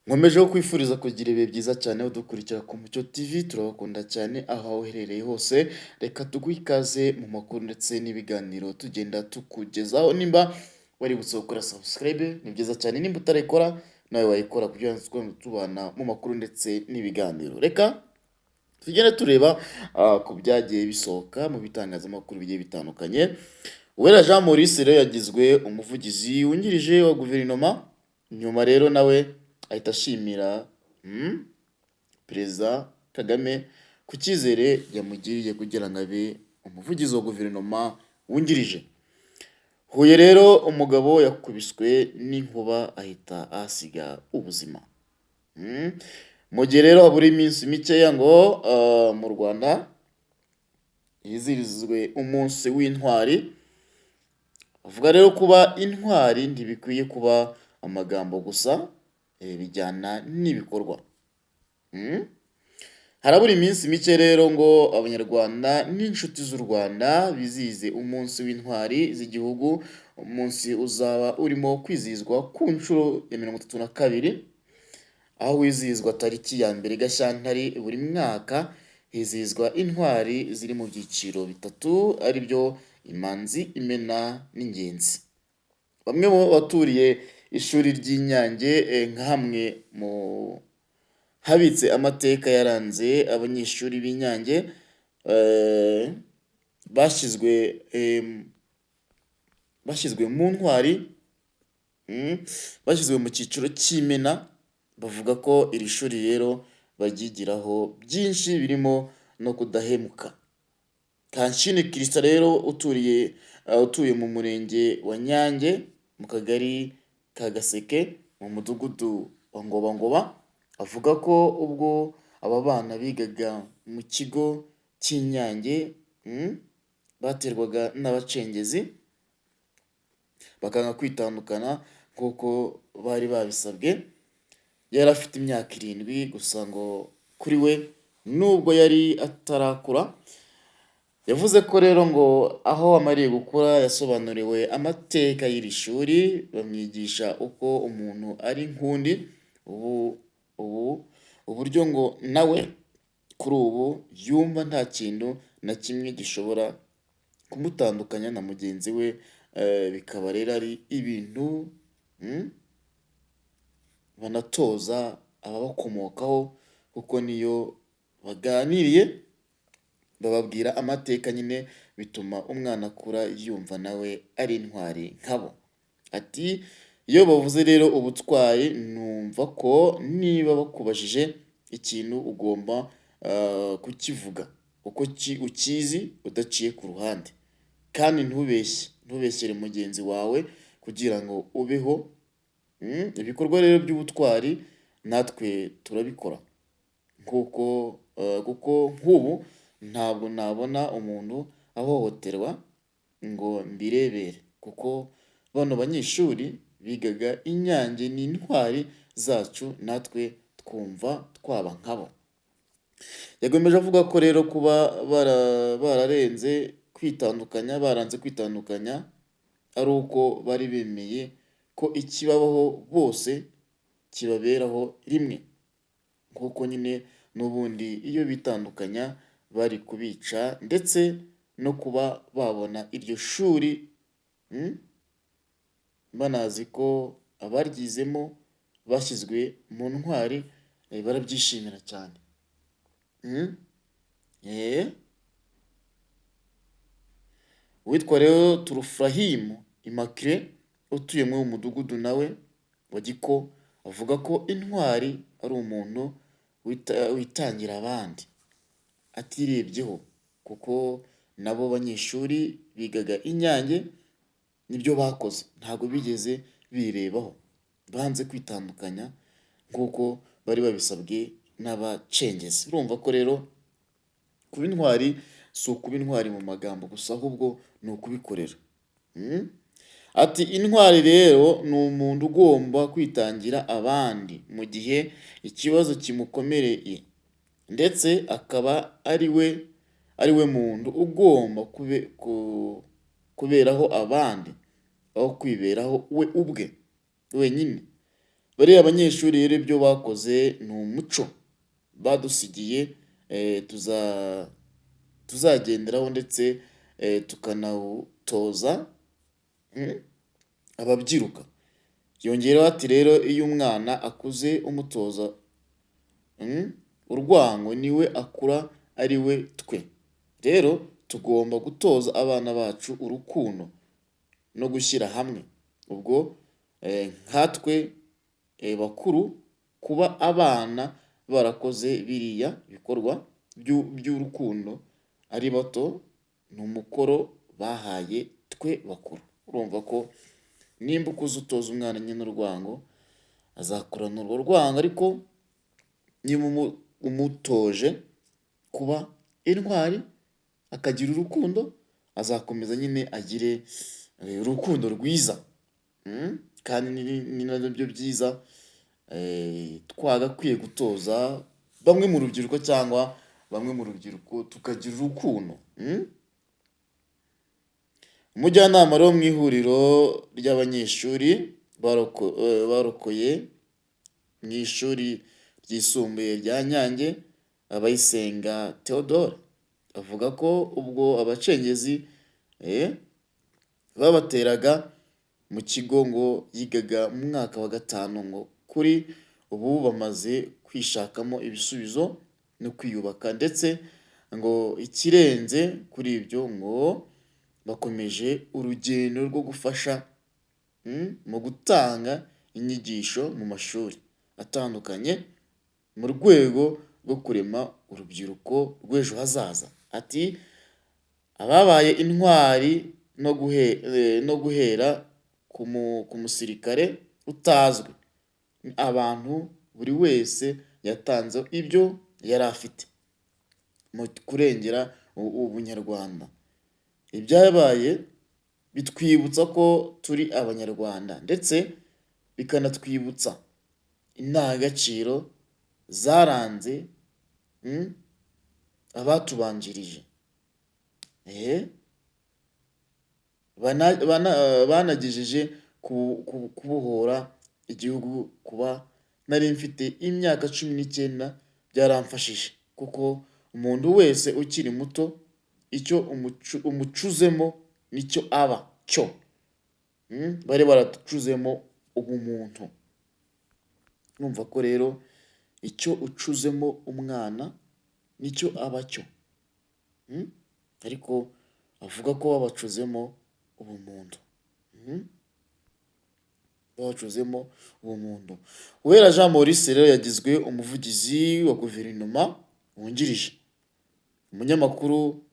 Nkomeje kwifuriza kugira ibihe byiza cyane udukurikira ku Mucyo TV, turabakunda cyane aho uherereye hose, reka tuguhe ikaze mu makuru ndetse n'ibiganiro tugenda tukugezaho. Nimba waributse gukora subscribe ni byiza cyane, nimba utarayikora nawe wayikora kugira ngo tujye tubana mu makuru ndetse n'ibiganiro. Reka tugende tureba ku byagiye bisohoka mu bitangazamakuru bigiye bitandukanye. Uwera Jean Maurice rero yagizwe umuvugizi wungirije wa guverinoma, nyuma rero nawe ahita ashimira Perezida Kagame ku cyizere yamugiriye kugira ngo abe umuvugizi wa guverinoma wungirije. Huye rero umugabo yakubiswe n'inkuba ahita ahasiga ubuzima. Mu gihe rero habura iminsi mikeya ngo mu Rwanda hizihirizwe umunsi w'intwari. Avuga rero kuba intwari ntibikwiye kuba amagambo gusa, bijyana n'ibikorwa. Harabura iminsi mike rero ngo abanyarwanda n'inshuti z'u Rwanda bizihize umunsi w'intwari z'igihugu. Umunsi uzaba urimo kwizihizwa ku nshuro ya 32, aho wizihizwa tariki ya 1 Gashyantare buri mwaka. Hizihizwa intwari ziri mu byiciro bitatu, ari byo imanzi, imena n'ingenzi. Bamwe mu baturiye ishuri ry'Inyange nka hamwe mu habitse amateka yaranze abanyeshuri b'Inyange, bashyizwe mu ntwari, bashyizwe mu cyiciro cy'imena. Bavuga ko iri shuri rero baryigiraho byinshi birimo no kudahemuka. Kanshini Christian rero utuye mu murenge wa Nyange mu kagari ka Gaseke mu mudugudu wa Ngobangoba, avuga ko ubwo aba bana bigaga mu kigo cy'Inyange baterwaga n'abacengezi bakanga kwitandukana nk'uko bari babisabwe. Yari afite imyaka 7 gusa ngo kuri we nubwo yari atarakura. Yavuze ko rero ngo aho amariye gukura yasobanuriwe amateka y'iri shuri, bamwigisha uko umuntu ari nk'undi. Uburyo ngo nawe kuri ubu yumva nta kintu na kimwe gishobora kumutandukanya na mugenzi we. Bikaba rero ari ibintu banatoza ababakomokaho, kuko niyo baganiriye bababwira amateka nyine, bituma umwana akura yumva nawe ari intwari nkabo. Ati iyo bavuze rero ubutwari, numva ko niba bakubajije ikintu ugomba kukivuga uko ukizi udaciye ku ruhande, kandi ntubeshyere mugenzi wawe kugira ngo ubeho. Ibikorwa rero by'ubutwari natwe turabikora, kuko nk'ubu ntabwo nabona umuntu ahohoterwa ngo mbirebere, kuko bano banyeshuri bigaga Inyange ni intwari zacu, natwe twumva twaba nkabo. Yagomeje avuga ko rero kuba baranze kwitandukanya ari uko bari bemeye ko ikibabaho bose kibaberaho rimwe, kuko nyine n'ubundi iyo bitandukanya bari kubica, ndetse no kuba babona iryo shuri banazi ko abaryizemo bashyizwe mu ntwari, barabyishimira cyane. Uwitwa rero Turufrahimu Immaculée utuye muri uwo mudugudu nawe wa Giko, avuga ko intwari ari umuntu witangira abandi atirebyeho, kuko nabo banyeshuri bigaga Inyange nibyo bakoze, ntabwo bigeze birebaho, banze kwitandukanya nk'uko bari babisabwe n'abacengezi. Urumva ko rero kuba intwari si ukuba intwari mu magambo gusa, ahubwo ni ukubikorera. Ati intwari rero ni umuntu ugomba kwitangira abandi mu gihe ikibazo kimukomereye, ndetse akaba ari we muntu ugomba kuberaho abandi aho kwiberaho we ubwe wenyine. bariya abanyeshuri rero ibyo bakoze ni umuco badusigiye, tuzagenderaho ndetse tukanawutoza ababyiruka. Yongeraho ati rero iyo umwana akuze umutoza urwango niwe akura ari we twe. Rero tugomba gutoza abana bacu urukundo no gushyira hamwe. Ubwo nkatwe bakuru kuba abana barakoze biriya bikorwa by'urukundo ari bato ni umukoro bahaye twe bakuru. Urumva ko nimba ukuze utoza umwana nyine urwango azakurana urwo rwango, ariko niba umutoje kuba intwari akagira urukundo azakomeza nyine agire urukundo rwiza. Kandi ni nabyo byiza twagakwiye gutoza bamwe mu rubyiruko, cyangwa bamwe mu rubyiruko tukagira urukundo. Umujyanama rero mu ihuriro ry'abanyeshuri barokoye mu ishuri ryisumbuye rya Nyange, Abayisenga Theodore, avuga ko ubwo abacengezi babateraga mu kigo ngo yigaga mu mwaka wa 5, ngo kuri ubu bamaze kwishakamo ibisubizo no kwiyubaka, ndetse ngo ikirenze kuri ibyo ngo bakomeje urugendo rwo gufasha mu gutanga inyigisho mu mashuri atandukanye mu rwego rwo kurema urubyiruko rw'ejo hazaza. Ati ababaye intwari no guhera ku musirikare utazwi, abantu buri wese yatanze ibyo yari afite mu kurengera ubunyarwanda. Ibyabaye bitwibutsa ko turi abanyarwanda, ndetse bikanatwibutsa indangagaciro zaranze abatubanjirije. Banagejeje kubohora igihugu. Kuba nari mfite imyaka 19 byaramfashije, kuko umuntu wese ukiri muto icyo umucuzemo nicyo aba cyo. Bari baratucuzemo ubumuntu. Numva ko rero icyo ucuzemo umwana nicyo aba cyo. Ariko avuga ko babacuzemo ubumuntu. Babacuzemo ubumuntu. Uwera Jean Maurice rero yagizwe umuvugizi wa guverinoma wungirije. Umunyamakuru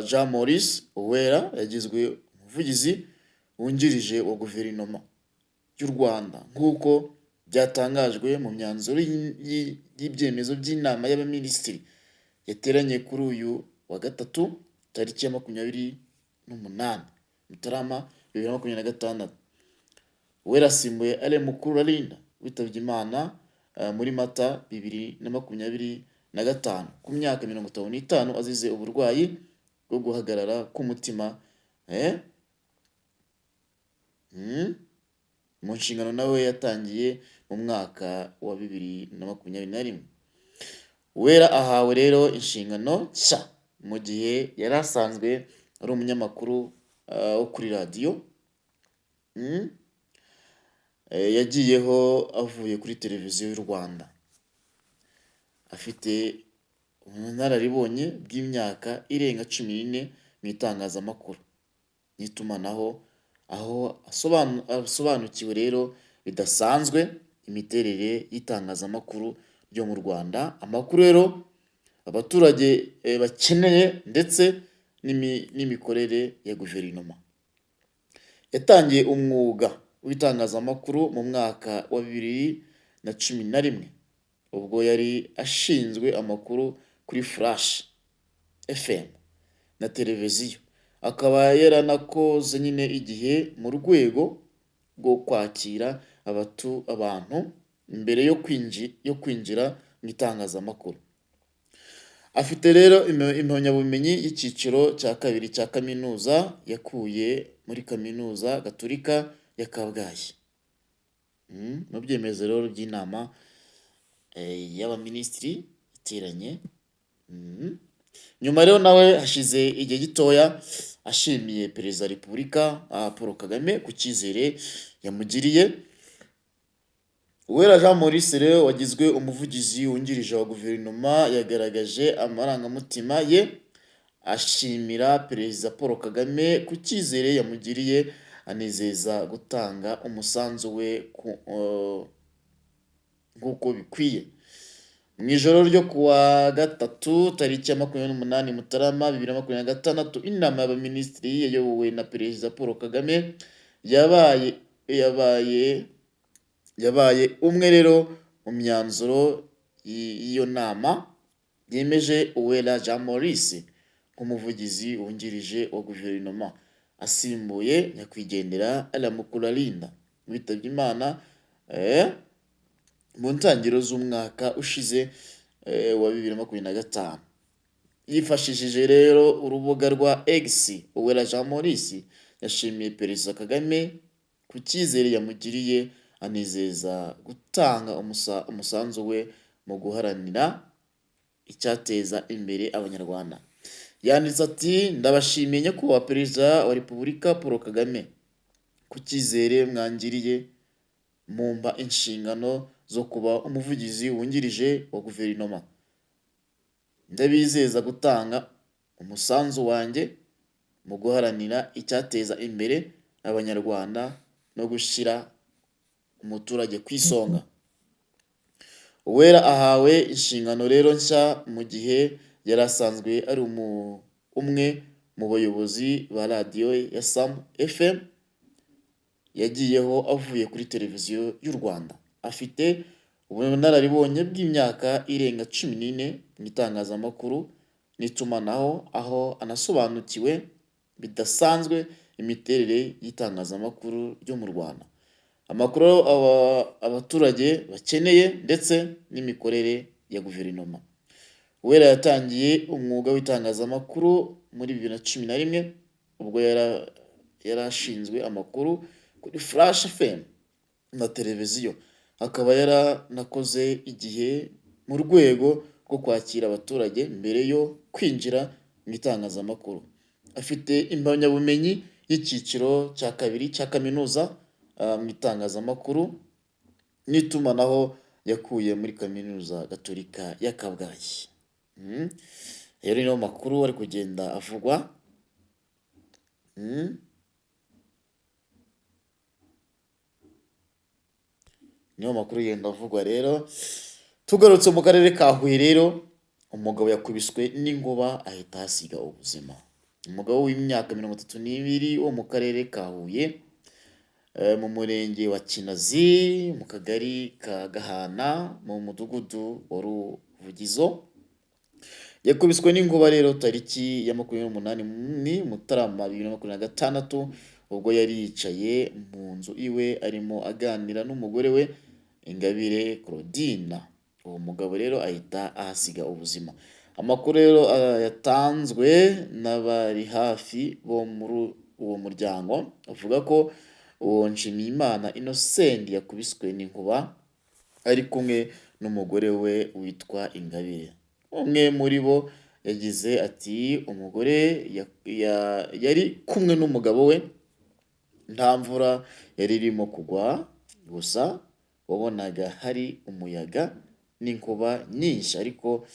Jean Maurice Uwera yagizwe umuvugizi wungirije wa guverinoma y'u Rwanda, nk'uko byatangajwe mu myanzuro y'ibyemezo by'inama y'abaminisitiri yateranye kuri uyu wa 3 tariki ya 28 Mutarama 2026. Uwera asimbuye Alain Mukurarinda witabye Imana muri Mata 2025 ku myaka 55 azize uburwayi bwo guhagarara k'umutima. Mu nshingano nawe yatangiye mu mwaka wa 2021. Uwera ahawe rero inshingano nshya mu gihe yari asanzwe ari umunyamakuru wo kuri radiyo. Yagiyeho avuye kuri televiziyo y'u Rwanda. Afite ubunararibonye bw'imyaka irenga 14 mu itangazamakuru n'itumanaho, aho asobanukiwe rero bidasanzwe imiterere y'itangazamakuru ryo mu Rwanda, amakuru rero abaturage bakeneye, ndetse n'imikorere ya guverinoma. Yatangiye umwuga w'itangazamakuru mu mwaka wa 2011 ubwo yari ashinzwe amakuru kuri Flash FM na televiziyo. Akaba yaranakoze nyine igihe mu rwego rwo kwakira abantu mbere yo kwinjira mu itangazamakuru. Afite rero impamyabumenyi y'icyiciro cya 2 cya kaminuza yakuye muri Kaminuza Gatolika ya Kabgayi. mu byemezo rero by'inama y'abaminisitiri iteranye. Nyuma rero nawe hashize igihe gitoya ashimiye perezida wa repubulika Paul Kagame ku cyizere yamugiriye. Uwera Jean Maurice rero wagizwe umuvugizi wungirije wa guverinoma yagaragaje amarangamutima ye ashimira perezida Paul Kagame ku cyizere yamugiriye, anizeza gutanga umusanzu we nk'uko bikwiye. Mu ijoro ryo kuwa gatatu tariki ya 28 Mutarama 2026 inama y'abaminisitiri yayobowe na perezida Paul Kagame yabaye umwe rero mu myanzuro y'iyo nama yemeje Uwera Jean Maurice nk'umuvugizi wungirije wa guverinoma asimbuye nyakwigendera Alamukuralinda witabye Imana mu ntangiriro z'umwaka ushize wa 2025. Yifashishije rero urubuga rwa X, Uwera Jean Maurice yashimiye perezida Kagame ku cyizere yamugiriye, anizeza gutanga umusanzu we mu guharanira icyateza imbere abanyarwanda. Yanditse ati ndabashimiye nyakubahwa perezida wa repubulika Paul Kagame ku cyizere mwangiriye mumba inshingano zo kuba umuvugizi wungirije wa guverinoma. Ndabizeza gutanga umusanzu wanjye mu guharanira icyateza imbere abanyarwanda no gushyira umuturage ku isonga. Uwera ahawe inshingano rero nshya mu gihe yari asanzwe ari umwe mu bayobozi ba radiyo ya Sam FM yagiyeho avuye kuri televiziyo y'u Rwanda. Afite ubunararibonye bw'imyaka irenga 14 mu itangazamakuru n'itumanaho, aho anasobanukiwe bidasanzwe imiterere y'itangazamakuru ryo mu Rwanda, amakuru abaturage bakeneye ndetse n'imikorere ya guverinoma. Uwera yatangiye umwuga w'itangazamakuru muri 2011 ubwo yarashinzwe amakuru kuri Flash FM na televiziyo. Akaba yaranakoze igihe mu rwego rwo kwakira abaturage mbere yo kwinjira mu itangazamakuru. Afite impamyabumenyi y'icyiciro cya kabiri cya kaminuza mu itangazamakuru n'itumanaho yakuye muri kaminuza gatolika ya Kabgayi. Rero niyo makuru ari kugenda avugwa. Niyo makuru yenda avugwa rero. Tugarutse mu karere ka Huye rero, umugabo yakubiswe n'inkuba ahita hasiga ubuzima. Umugabo w'imyaka 32 wo mu karere ka Huye mu murenge wa Kinazi mu kagari ka Gahana mu mudugudu wa Ruvugizo yakubiswe n'inkuba rero tariki ya 28 Mutarama 2026 ubwo yari yicaye mu nzu iwe arimo aganira n'umugore we Ingabire Claudine. Uwo mugabo rero ahita ahasiga ubuzima. Amakuru rero yatanzwe n'abari hafi bo muri uwo muryango avuga ko uwo Nshimiyimana Innocent yakubiswe n'inkuba ari kumwe n'umugore we witwa Ingabire. Umwe muri bo yagize ati umugore yari kumwe n'umugabo we, nta mvura yari irimo kugwa, gusa wabonaga hari umuyaga n'inkuba nyinshi ariko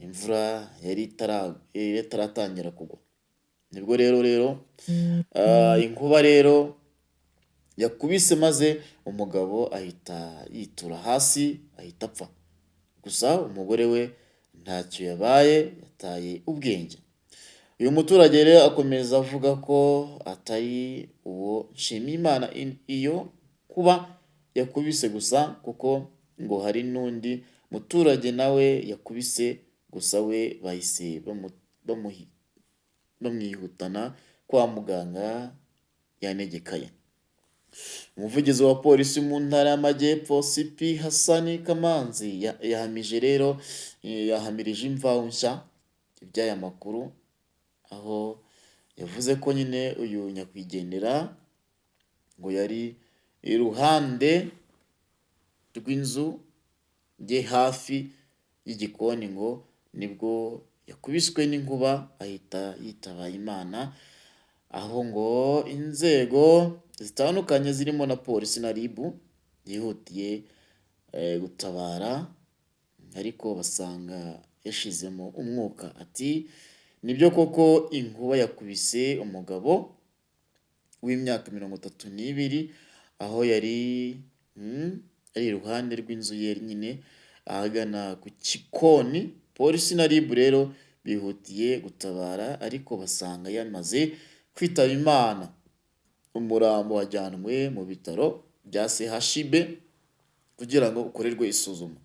imvura yari itaratangira kugwa. Nibwo rero inkuba rero yakubise maze umugabo ahita yitura hasi ahita apfa. Gusa umugore we ntacyo yabaye, yataye ubwenge. Uyu muturage rero akomeza avuga ko atari uwo Nshimiyimana iyo kuba yakubise gusa, kuko ngo hari n'undi muturage nawe yakubise, gusa we bahise bamwihutana kwa muganga yanegekaye. Umuvugizi wa polisi mu ntara y'Amajyepfo CP Hassan Kamanzi yahamirije imvaho nshya iby'aya makuru, aho yavuze ko nyine uyu nyakwigendera ngo yari iruhande rw'inzu ye hafi y'igikoni ngo nibwo yakubiswe n'inkuba ahita yitaba Imana, aho ngo inzego zitandukanye zirimo na polisi na RIB yihutiye gutabara ariko basanga yashizemo umwuka. Ati nibyo koko inkuba yakubise umugabo w'imyaka 32 aho yari ari iruhande rw'inzu ye nyine ahagana ku gikoni. Polisi na RIB rero bihutiye gutabara ariko basanga yamaze kwitaba Imana. Umurambo wajyanwe mu bitaro bya CHUB kugira ngo ukorerwe isuzuma.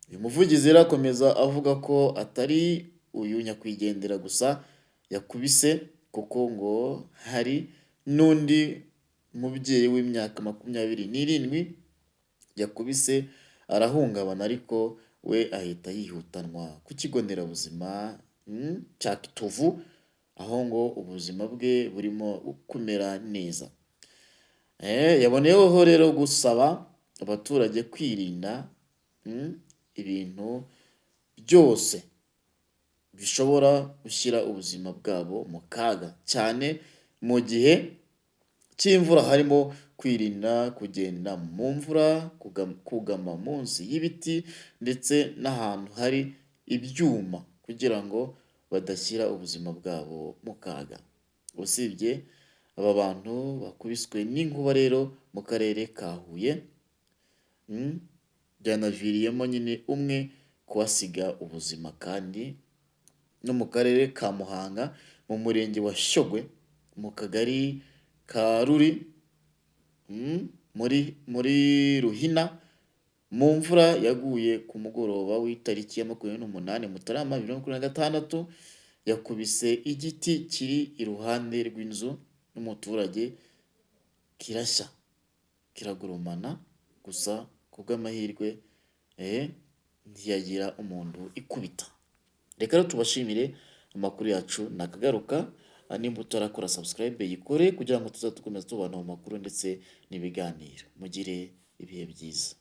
Uyu muvugizi rero akomeza avuga ko atari uyu nyakwigendera gusa yakubise kuko ngo hari n'undi mubyeyi w'imyaka 27 yakubise arahungabana ariko we ahita yihutanwa ku kigo nderabuzima cya Kitovu, aho ngo ubuzima bwe burimo kumera neza. Yaboneyeho rero gusaba abaturage kwirinda ibintu byose bishobora gushyira ubuzima bwabo mu kaga, cyane mu gihe cy'imvura harimo kwirinda kugenda mu mvura, kugama munsi y'ibiti ndetse n'ahantu hari ibyuma kugira ngo badashyira ubuzima bwabo mu kaga. Usibye aba bantu bakubiswe n'inkuba rero mu karere ka Huye, byanaviriyemo nyine umwe kuhasiga ubuzima, kandi no mu karere ka Muhanga mu murenge wa Shyogwe mu kagari ka Ruri muri Ruhina mu mvura yaguye ku mugoroba w'itariki ya 28 Mutarama 2026 yakubise igiti kiri iruhande rw'inzu y'umuturage kirashya kiragurumana, gusa kubw'amahirwe ntiyagira umuntu ikubita. Reka rero tubashimire, amakuru yacu nakagaruka. Nimba utarakora subscribe yikore kugira ngo tuzadukomeze tubana mu makuru ndetse n'ibiganiro. Mugire ibihe byiza.